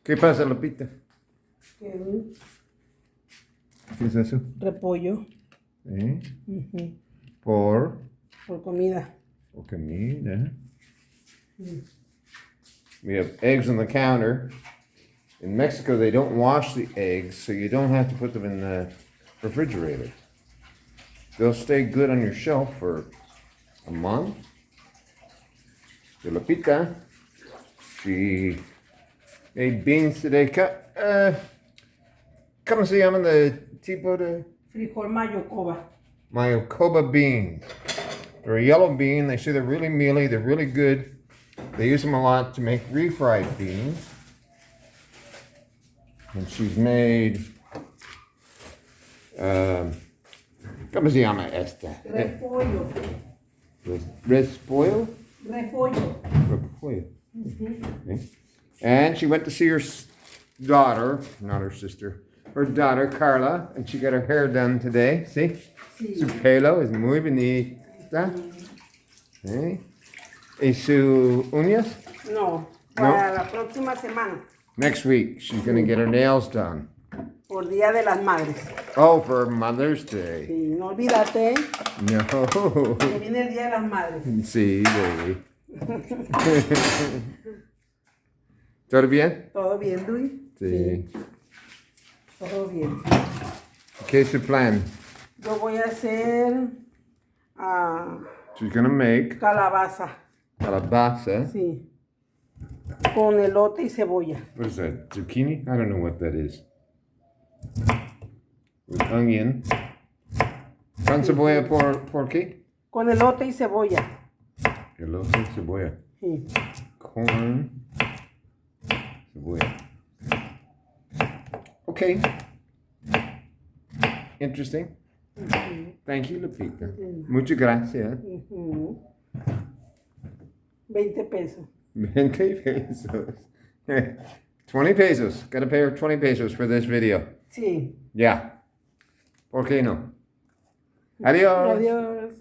¿Qué pasa, Lupita? ¿Qué es eso? repollo. Por Comida. comida. We have eggs on the counter. In Mexico, they don't wash the eggs, so you don't have to put them in the refrigerator. They'll stay good on your shelf for a month. The Lupita, she made beans today. ¿Cómo se llaman the tipo de? Frijol mayocoba. Mayocoba beans. They're a yellow bean. They say they're really mealy. They're really good. They use them a lot to make refried beans. And she's made, ¿cómo se llama esta? Repollo. Repollo? Repollo. Repollo. Okay. And she went to see her daughter, not her sister, her daughter, Carla, and she got her hair done today. See? Sí. Su pelo es muy bonita. ¿Eh? ¿Y sus uñas? No, para la próxima semana. Next week, she's going to get her nails done. Por Día de las Madres. Oh, for Mother's Day. Sí, no olvídate. No. Que viene el Día de las Madres. Sí, baby. ¿Todo bien? ¿Todo bien, Dwight? Sí. Todo bien. ¿Qué es su plan? Yo voy a hacer She's going to make calabaza. calabaza. Sí. Con elote y cebolla. What is that? Zucchini? I don't know what that is. With onion. ¿Con cebolla por qué? Con elote y cebolla. Elote, cebolla. Sí. Corn. Cebolla. Okay. Interesting. Thank you, Lupita. Muchas gracias. 20 pesos. 20 pesos. 20 pesos. Gotta pay her 20 pesos for this video. Sí. Yeah. ¿Por qué no? Adiós. Adiós.